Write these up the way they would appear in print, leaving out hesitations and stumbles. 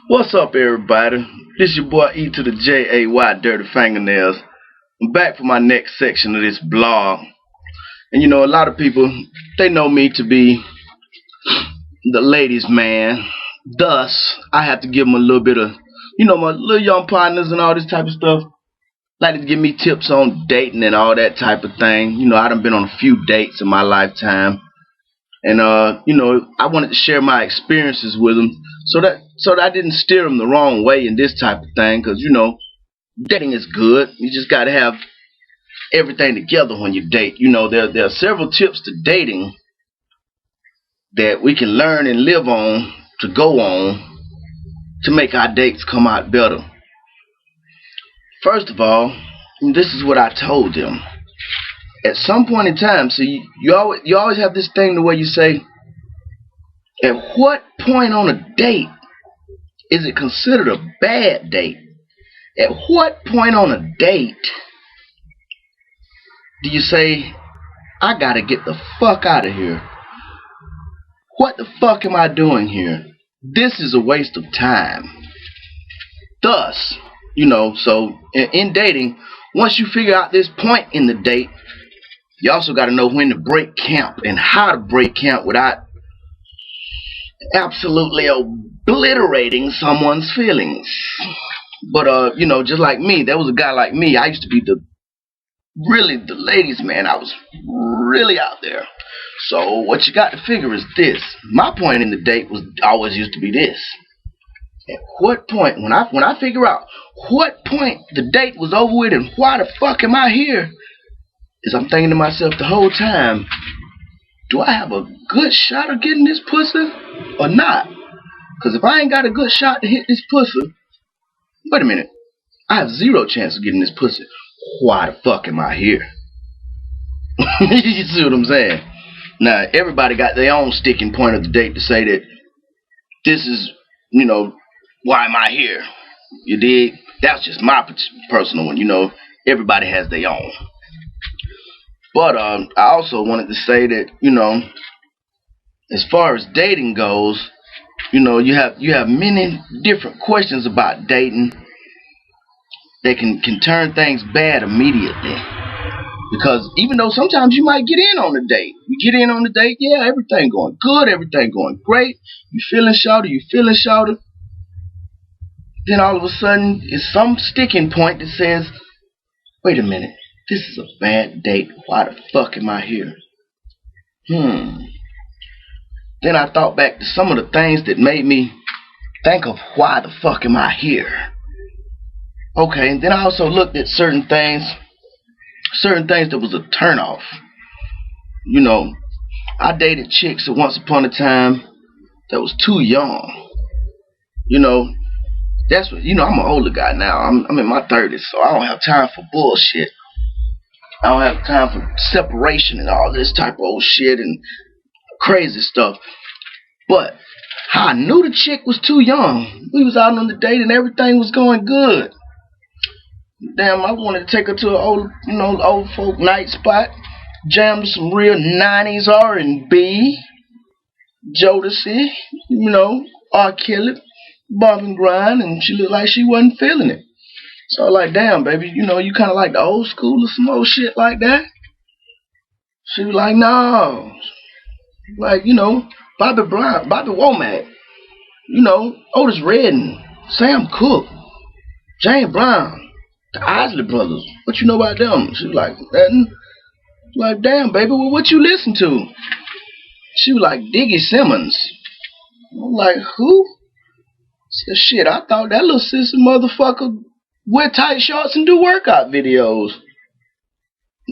What's up, everybody? This your boy E to the Jay, Dirty Fingernails. I'm back for my next section of this blog. And a lot of people, they know me to be the ladies' man. Thus, I have to give them a little bit of, my little young partners and all this type of stuff. Like to give me tips on dating and all that type of thing. I done been on a few dates in my lifetime. And, I wanted to share my experiences with them so that I didn't steer them the wrong way in this type of thing. Because, dating is good. You just got to have everything together when you date. There are several tips to dating that we can learn and live on to go on to make our dates come out better. First of all, this is what I told them. At some point in time, see, you always have this thing the way you say, at what point on a date is it considered a bad date? At what point on a date do you say, I gotta get the fuck out of here? What the fuck am I doing here? This is a waste of time. Thus, so in dating, once you figure out this point in the date, you also got to know when to break camp and how to break camp without absolutely obliterating someone's feelings. But, just like me, there was a guy like me. I used to be the ladies' man. I was really out there. So what you got to figure is this. My point in the date was always used to be this. At what point, when I figure out what point the date was over with and why the fuck am I here, is I'm thinking to myself the whole time, do I have a good shot of getting this pussy or not? Because if I ain't got a good shot to hit this pussy, wait a minute, I have zero chance of getting this pussy. Why the fuck am I here? You see what I'm saying? Now, everybody got their own sticking point of the date to say that this is, why am I here? You dig? That's just my personal one, Everybody has their own. But I also wanted to say that, as far as dating goes, you have many different questions about dating that can turn things bad immediately. Because even though sometimes you might get in on the date. You get in on the date, yeah, everything going good, everything going great. You feeling shouty. Then all of a sudden, it's some sticking point that says, wait a minute. This is a bad date. Why the fuck am I here? Then I thought back to some of the things that made me think of why the fuck am I here? Okay, and then I also looked at certain things that was a turnoff. I dated chicks once upon a time that was too young. That's what, I'm an older guy now. I'm in my 30s, so I don't have time for bullshit. I don't have time for separation and all this type of old shit and crazy stuff. But how I knew the chick was too young. We was out on the date and everything was going good. Damn, I wanted to take her to an old folk night spot, jam to some real 90s R&B, Jodeci, R. Kelly, bump and grind, and she looked like she wasn't feeling it. So I was like, damn, baby, you kind of like the old school or some old shit like that? She was like, no. Like, Bobby Womack, Otis Redding, Sam Cooke, James Brown, the Isley Brothers. What you know about them? She was like, nothing. Like, damn, baby, well, what you listen to? She was like, Diggy Simmons. I'm like, who? She said, shit, I thought that little sissy motherfucker wear tight shorts and do workout videos.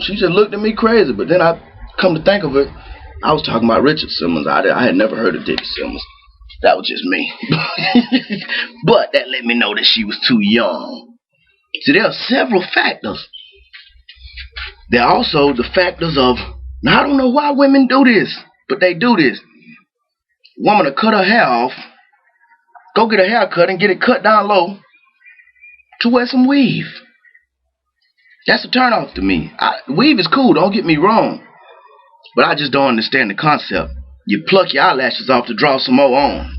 She just looked at me crazy, but then I come to think of it, I was talking about Richard Simmons. I had never heard of Dick Simmons. That was just me. But that let me know that she was too young. See, there are several factors. There are also the factors of, now I don't know why women do this, but they do this. Woman will cut her hair off, go get a haircut and get it cut down low, to wear some weave. That's a turnoff to me. Weave is cool, don't get me wrong. But I just don't understand the concept. You pluck your eyelashes off to draw some more on.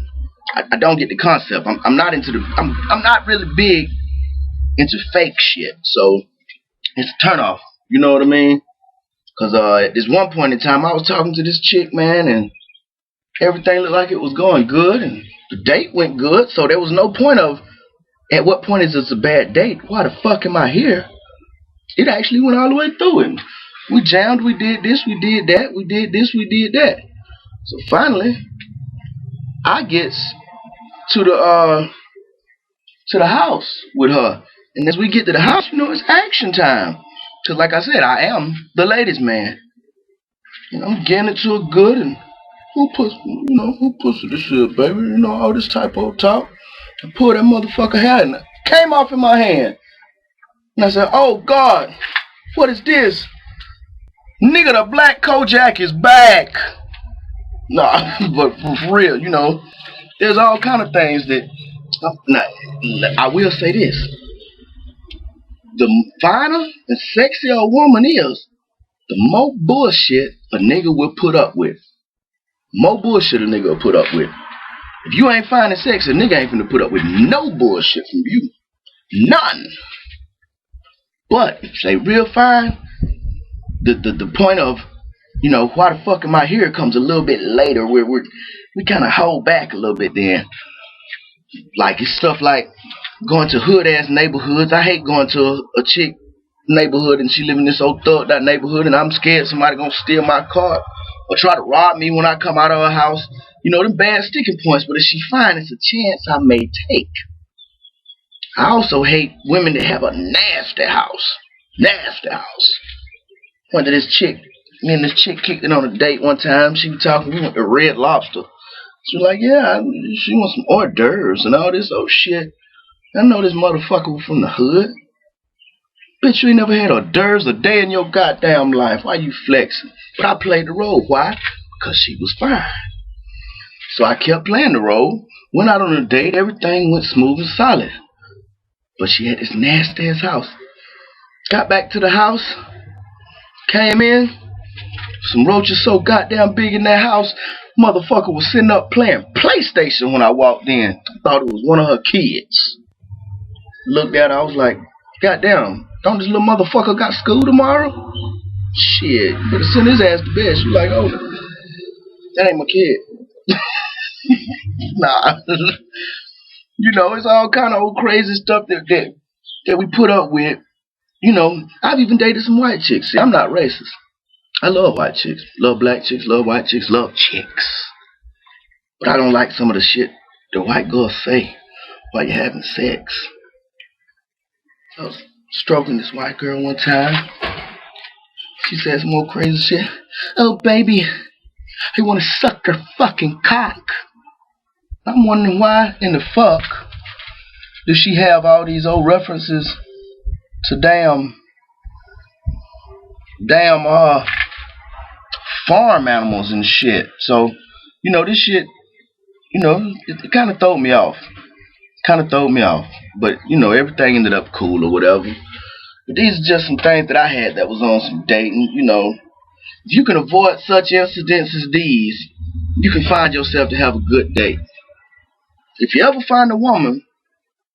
I don't get the concept. I'm not into the. I'm not really big into fake shit. So it's a turn off. You know what I mean? Cause at this one point in time, I was talking to this chick, man, and everything looked like it was going good, and the date went good. So there was no point of, at what point is this a bad date? Why the fuck am I here? It actually went all the way through it. We jammed, we did this, we did that, we did this, we did that. So finally, I gets to the house with her. And as we get to the house, you know, it's action time. Cause like I said, I am the ladies' man. You know, I'm getting it to her good, and who puts this shit, baby? You know, all this type of talk. I pulled that motherfucker hat and it came off in my hand. And I said, oh God, what is this? Nigga, the black Kojak is back. Nah, but for real, you know, there's all kind of things that, I will say this. The finer and sexier a woman is, the more bullshit a nigga will put up with. More bullshit a nigga will put up with. If you ain't fine and sexy, a nigga ain't finna put up with no bullshit from you. None. But if they real fine, the point of, you know, why the fuck am I here comes a little bit later, where we kind of hold back a little bit then. Like, it's stuff like going to hood ass neighborhoods. I hate going to a chick neighborhood and she live in this old thugged out neighborhood and I'm scared somebody gonna steal my car or try to rob me when I come out of her house. You know, them bad sticking points. But if she fine, it's a chance I may take. I also hate women that have a nasty house. Nasty house. Went to this chick. Me and this chick kicked it on a date one time. She was talking, we went to Red Lobster. She was like, yeah, she wants some hors d'oeuvres and all this old shit. I know this motherfucker was from the hood. Bitch, you ain't never had hors d'oeuvres a day in your goddamn life. Why you flexing? But I played the role. Why? Because she was fine. So I kept playing the role. Went out on a date. Everything went smooth and solid. But she had this nasty ass house. Got back to the house. Came in. Some roaches so goddamn big in that house. Motherfucker was sitting up playing PlayStation when I walked in. I thought it was one of her kids. Looked at her, I was like, goddamn, don't this little motherfucker got school tomorrow? Shit, better send his ass to bed. She was like, oh, that ain't my kid. Nah. You know, it's all kind of old crazy stuff that we put up with. You know, I've even dated some white chicks. See, I'm not racist. I love white chicks. Love black chicks, love white chicks, love chicks. But I don't like some of the shit the white girls say while you're having sex. I was stroking this white girl one time. She said some more crazy shit. Oh, baby, I want to suck your fucking cock. I'm wondering why in the fuck does she have all these old references to damn farm animals and shit. So, you know, this shit, you know, it kind of threw me off. But, you know, everything ended up cool or whatever. But these are just some things that I had that was on some dating. You know, if you can avoid such incidents as these, you can find yourself to have a good date. If you ever find a woman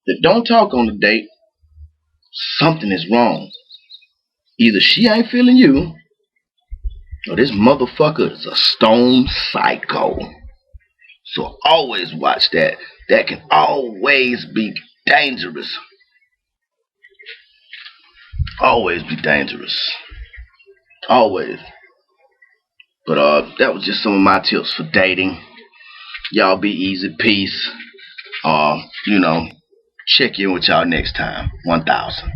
that don't talk on the date, something is wrong. Either she ain't feeling you, or this motherfucker is a stone psycho. So always watch that. That can always be dangerous. Always be dangerous. Always. But that was just some of my tips for dating. Y'all be easy, peace. You know, check in with y'all next time. 1000.